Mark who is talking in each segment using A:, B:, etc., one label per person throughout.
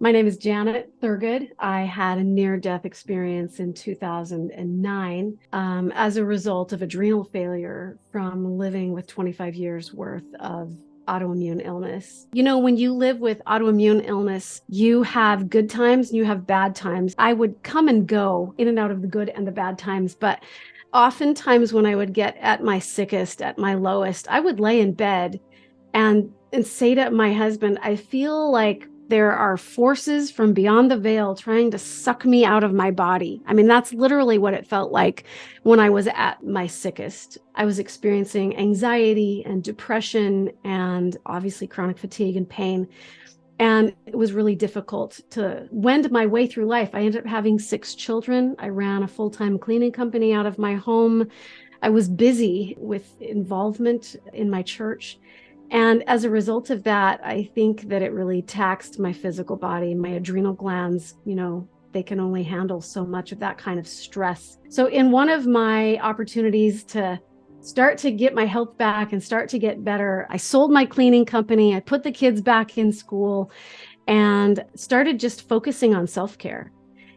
A: My name is Janet Thurgood. I had a near-death experience in 2009 as a result of adrenal failure from living with 25 years worth of autoimmune illness. You know, when you live with autoimmune illness, you have good times and you have bad times. I would come and go in and out of the good and the bad times, but oftentimes when I would get at my sickest, at my lowest, I would lay in bed and say to my husband, I feel like there are forces from beyond the veil trying to suck me out of my body. I mean, that's literally what it felt like when I was at my sickest. I was experiencing anxiety and depression and obviously chronic fatigue and pain. And it was really difficult to wend my way through life. I ended up having 6 children. I ran a full-time cleaning company out of my home. I was busy with involvement in my church. And as a result of that, I think that it really taxed my physical body, my adrenal glands. You know, they can only handle so much of that kind of stress. So in one of my opportunities to start to get my health back and start to get better, I sold my cleaning company. I put the kids back in school and started just focusing on self-care.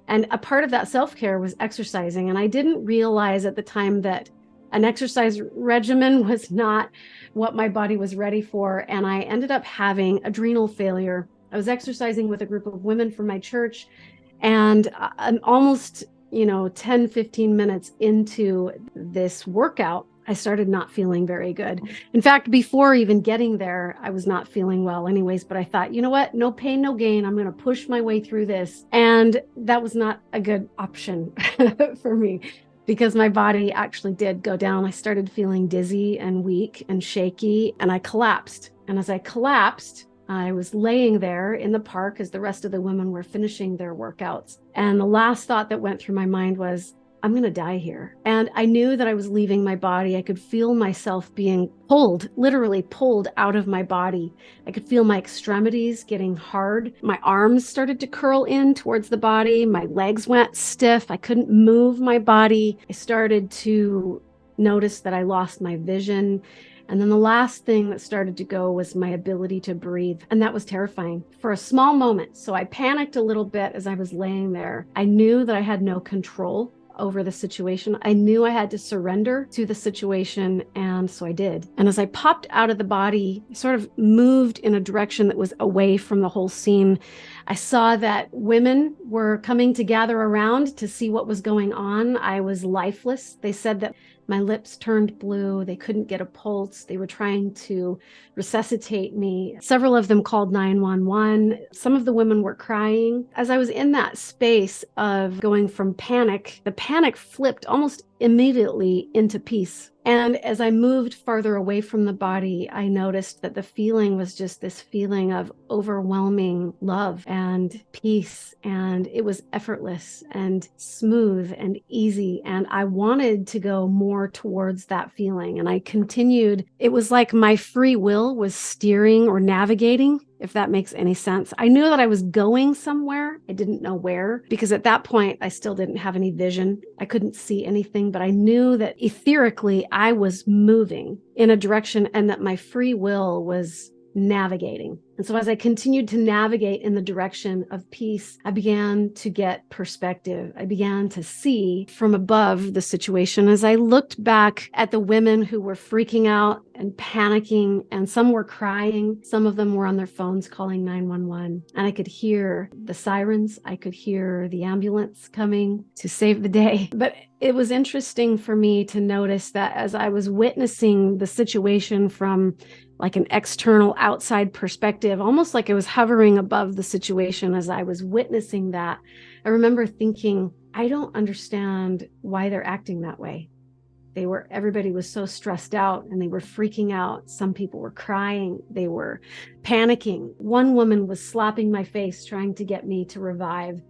A: And a part of that self-care was exercising. And I didn't realize at the time that an exercise regimen was not what my body was ready for. And I ended up having adrenal failure. I was exercising with a group of women from my church, and I'm almost, 10, 15 minutes into this workout, I started not feeling very good. In fact, before even getting there, I was not feeling well anyways, but I thought, you know what? No pain, no gain. I'm going to push my way through this. And that was not a good option for me, because my body actually did go down. I started feeling dizzy and weak and shaky, and I collapsed. And as I collapsed, I was laying there in the park as the rest of the women were finishing their workouts. And the last thought that went through my mind was, I'm going to die here. And I knew that I was leaving my body. I could feel myself being pulled, literally pulled out of my body. I could feel my extremities getting hard. My arms started to curl in towards the body. My legs went stiff. I couldn't move my body. I started to notice that I lost my vision. And then the last thing that started to go was my ability to breathe. And that was terrifying for a small moment. So I panicked a little bit as I was laying there. I knew that I had no control over the situation. I knew I had to surrender to the situation, and so I did. And as I popped out of the body, I sort of moved in a direction that was away from the whole scene. I saw that women were coming to gather around to see what was going on. I was lifeless. They said that my lips turned blue. They couldn't get a pulse. They were trying to resuscitate me. Several of them called 911. Some of the women were crying. As I was in that space of going from panic, the panic flipped almost immediately into peace. And as I moved farther away from the body, I noticed that the feeling was just this feeling of overwhelming love and peace. And it was effortless and smooth and easy. And I wanted to go more towards that feeling. And I continued. It was like my free will was steering or navigating, if that makes any sense. I knew that I was going somewhere. I didn't know where, because at that point, I still didn't have any vision. I couldn't see anything, but I knew that etherically, I was moving in a direction and that my free will was navigating. And so as I continued to navigate in the direction of peace, I began to get perspective. I began to see from above the situation. As I looked back at the women who were freaking out and panicking, and some were crying, some of them were on their phones calling 911. And I could hear the sirens. I could hear the ambulance coming to save the day. But it was interesting for me to notice that as I was witnessing the situation from like an external outside perspective, almost like I was hovering above the situation as I was witnessing that, I remember thinking, I don't understand why they're acting that way. Everybody was so stressed out and they were freaking out. Some people were crying. They were panicking. One woman was slapping my face, trying to get me to revive,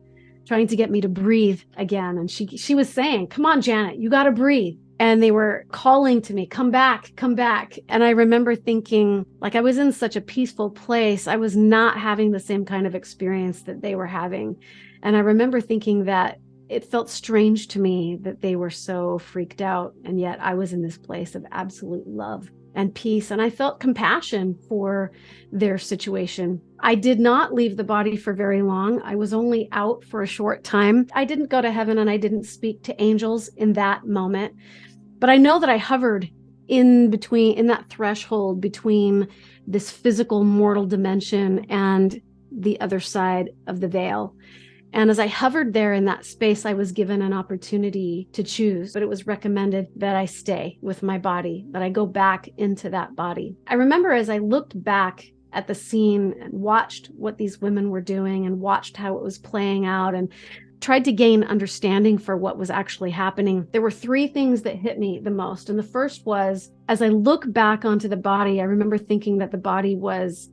A: trying to get me to breathe again. And she was saying, come on, Janet, you got to breathe. And they were calling to me, come back, come back. And I remember thinking, like, I was in such a peaceful place. I was not having the same kind of experience that they were having. And I remember thinking that it felt strange to me that they were so freaked out. And yet I was in this place of absolute love and peace. And I felt compassion for their situation. I did not leave the body for very long. I was only out for a short time. I didn't go to heaven and I didn't speak to angels in that moment. But I know that I hovered in between, in that threshold between this physical mortal dimension and the other side of the veil. And as I hovered there in that space, I was given an opportunity to choose, but it was recommended that I stay with my body, that I go back into that body. I remember as I looked back at the scene and watched what these women were doing and watched how it was playing out and tried to gain understanding for what was actually happening, there were three things that hit me the most. And the first was, as I look back onto the body, I remember thinking that the body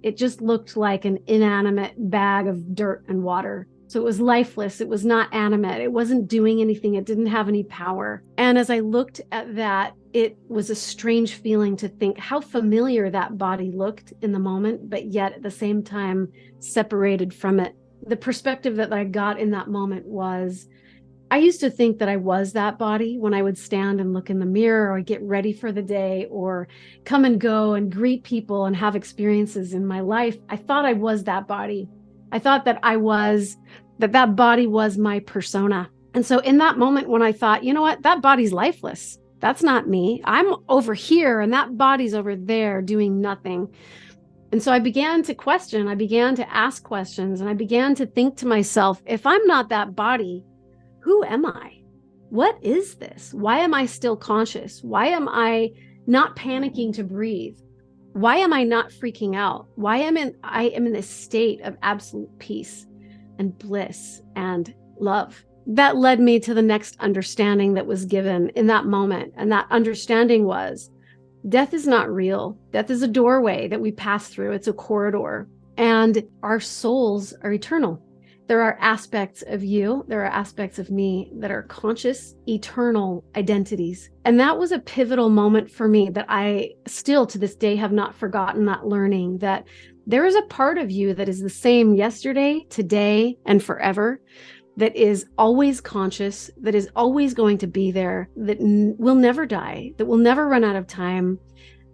A: it just looked like an inanimate bag of dirt and water. So it was lifeless. It was not animate. It wasn't doing anything. It didn't have any power. And as I looked at that, it was a strange feeling to think how familiar that body looked in the moment, but yet at the same time separated from it. The perspective that I got in that moment was, I used to think that I was that body when I would stand and look in the mirror or get ready for the day or come and go and greet people and have experiences in my life. I thought I was that body. I thought that that body was my persona. And so in that moment when I thought, you know what, that body's lifeless. That's not me. I'm over here and that body's over there doing nothing. And so I began to question, I began to ask questions, and I began to think to myself, if I'm not that body, who am I? What is this? Why am I still conscious? Why am I not panicking to breathe? Why am I not freaking out? Why I am in this state of absolute peace and bliss and love? That led me to the next understanding that was given in that moment. And that understanding was, death is not real. Death is a doorway that we pass through. It's a corridor. And our souls are eternal. There are aspects of you, there are aspects of me that are conscious, eternal identities. And that was a pivotal moment for me that I still to this day have not forgotten, that learning that there is a part of you that is the same yesterday, today, and forever, that is always conscious, that is always going to be there, that will never die, that will never run out of time,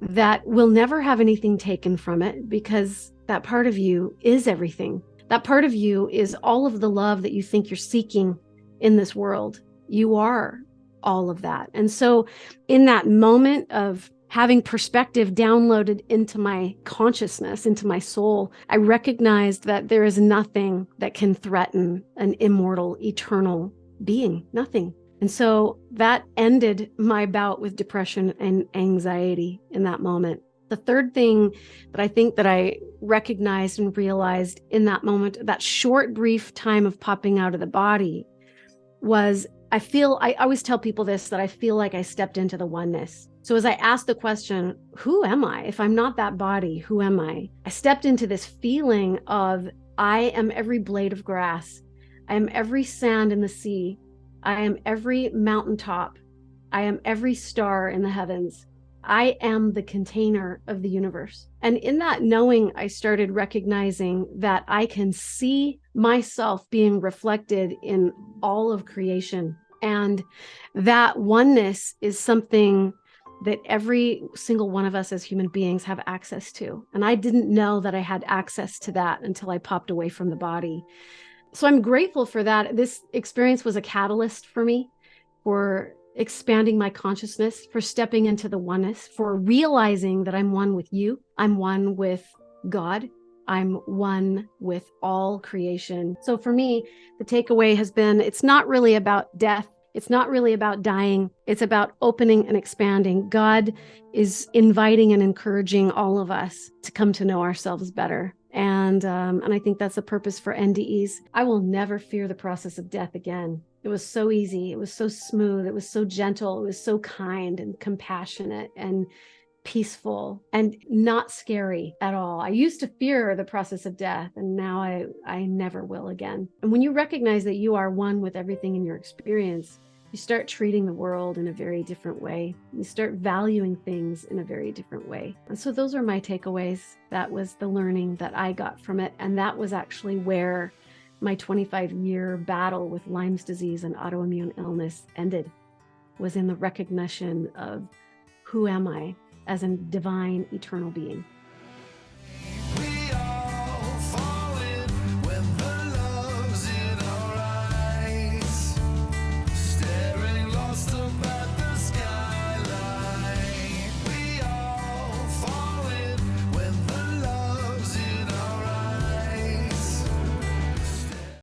A: that will never have anything taken from it, because that part of you is everything. That part of you is all of the love that you think you're seeking in this world. You are all of that. And so in that moment of having perspective downloaded into my consciousness, into my soul, I recognized that there is nothing that can threaten an immortal, eternal being, nothing. And so that ended my bout with depression and anxiety in that moment. The third thing that I think that I recognized and realized in that moment, that short, brief time of popping out of the body, was I always tell people this, that I feel like I stepped into the oneness. So as I asked the question, who am I? If I'm not that body, who am I? I stepped into this feeling of, I am every blade of grass. I am every sand in the sea. I am every mountaintop. I am every star in the heavens. I am the container of the universe. And in that knowing, I started recognizing that I can see myself being reflected in all of creation. And that oneness is something that every single one of us as human beings have access to. And I didn't know that I had access to that until I popped away from the body. So I'm grateful for that. This experience was a catalyst for me, for expanding my consciousness, for stepping into the oneness, for realizing that I'm one with you. I'm one with God. I'm one with all creation. So for me, the takeaway has been, it's not really about death. It's not really about dying. It's about opening and expanding. God is inviting and encouraging all of us to come to know ourselves better. And I think that's the purpose for NDEs. I will never fear the process of death again. It was so easy. It was so smooth. It was so gentle. It was so kind and compassionate and peaceful and not scary at all. I used to fear the process of death, and now I never will again. And when you recognize that you are one with everything in your experience, you start treating the world in a very different way. You start valuing things in a very different way. And so those are my takeaways. That was the learning that I got from it. And that was actually where my 25-year battle with Lyme's disease and autoimmune illness ended, was in the recognition of who am I as a divine, eternal being.